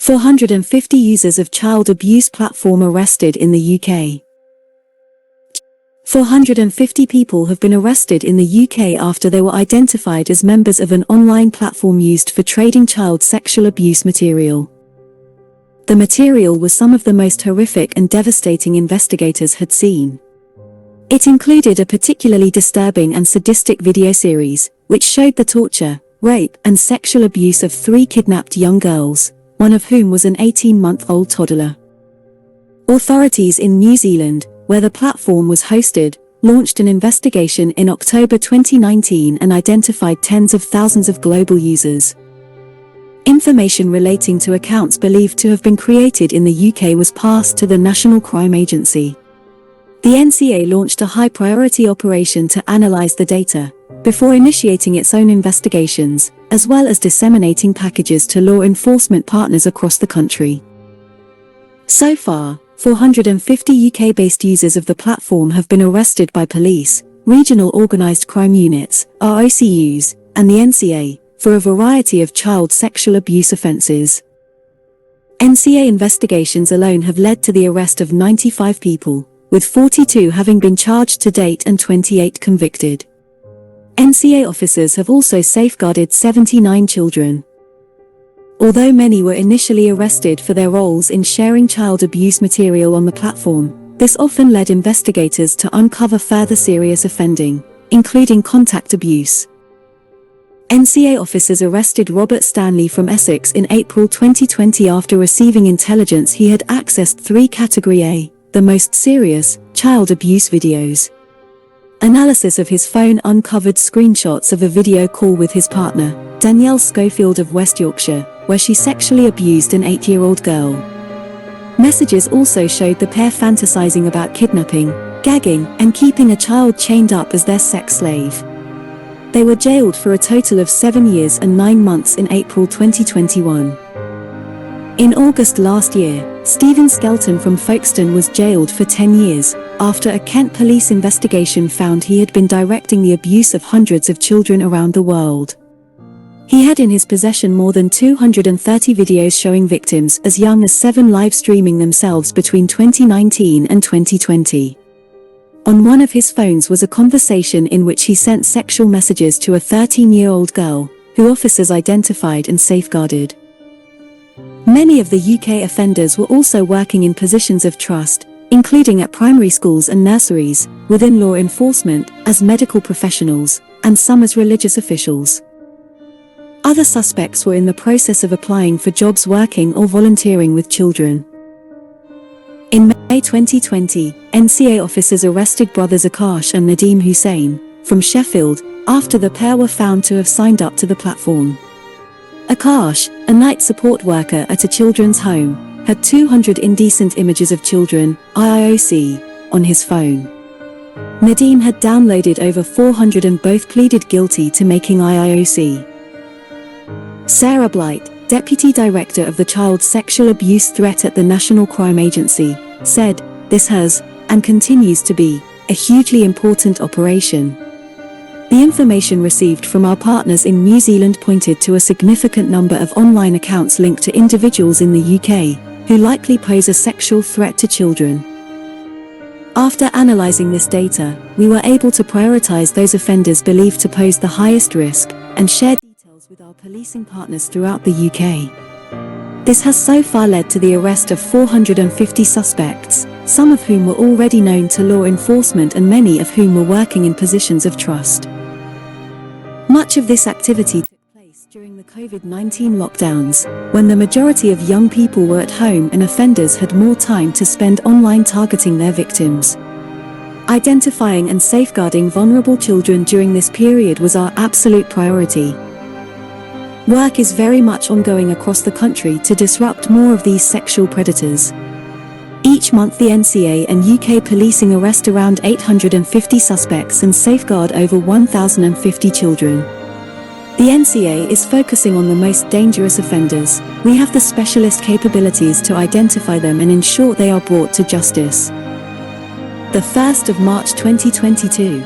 450 users of child abuse platform arrested in the UK. 450 people have been arrested in the UK after they were identified as members of an online platform used for trading child sexual abuse material. The material was some of the most horrific and devastating investigators had seen. It included a particularly disturbing and sadistic video series, which showed the torture, rape, and sexual abuse of 3 kidnapped young girls, one of whom was an 18-month-old toddler. Authorities in New Zealand, where the platform was hosted, launched an investigation in October 2019 and identified tens of thousands of global users. Information relating to accounts believed to have been created in the UK was passed to the National Crime Agency. The NCA launched a high-priority operation to analyze the data, before initiating its own investigations, as well as disseminating packages to law enforcement partners across the country. So far, 450 UK-based users of the platform have been arrested by police, regional organised crime units, ROCUs, and the NCA, for a variety of child sexual abuse offences. NCA investigations alone have led to the arrest of 95 people, with 42 having been charged to date and 28 convicted. NCA officers have also safeguarded 79 children. Although many were initially arrested for their roles in sharing child abuse material on the platform, this often led investigators to uncover further serious offending, including contact abuse. NCA officers arrested Robert Stanley from Essex in April 2020 after receiving intelligence he had accessed 3 Category A, the most serious, child abuse videos. Analysis of his phone uncovered screenshots of a video call with his partner, Danielle Schofield of West Yorkshire, where she sexually abused an 8-year-old girl. Messages also showed the pair fantasizing about kidnapping, gagging, and keeping a child chained up as their sex slave. They were jailed for a total of 7 years and 9 months in April 2021. In August last year, Stephen Skelton from Folkestone was jailed for 10 years, after a Kent police investigation found he had been directing the abuse of hundreds of children around the world. He had in his possession more than 230 videos showing victims as young as 7 live streaming themselves between 2019 and 2020. On one of his phones was a conversation in which he sent sexual messages to a 13-year-old girl, who officers identified and safeguarded. Many of the UK offenders were also working in positions of trust, including at primary schools and nurseries, within law enforcement, as medical professionals, and some as religious officials. Other suspects were in the process of applying for jobs working or volunteering with children. In May 2020, NCA officers arrested brothers Akash and Nadeem Hussain, from Sheffield, after the pair were found to have signed up to the platform. Akash, a night support worker at a children's home, had 200 indecent images of children, IIOC, on his phone. Nadeem had downloaded over 400 and both pleaded guilty to making IIOC. Sarah Blight, Deputy Director of the Child Sexual Abuse Threat at the National Crime Agency, said, "This has, and continues to be, a hugely important operation." The information received from our partners in New Zealand pointed to a significant number of online accounts linked to individuals in the UK, who likely pose a sexual threat to children. After analysing this data, we were able to prioritise those offenders believed to pose the highest risk, and share details with our policing partners throughout the UK. This has so far led to the arrest of 450 suspects, some of whom were already known to law enforcement and many of whom were working in positions of trust. Much of this activity took place during the COVID-19 lockdowns, when the majority of young people were at home and offenders had more time to spend online targeting their victims. Identifying and safeguarding vulnerable children during this period was our absolute priority. Work is very much ongoing across the country to disrupt more of these sexual predators. Each month the NCA and UK policing arrest around 850 suspects and safeguard over 1,050 children. The NCA is focusing on the most dangerous offenders. We have the specialist capabilities to identify them and ensure they are brought to justice. The 1st of March 2022.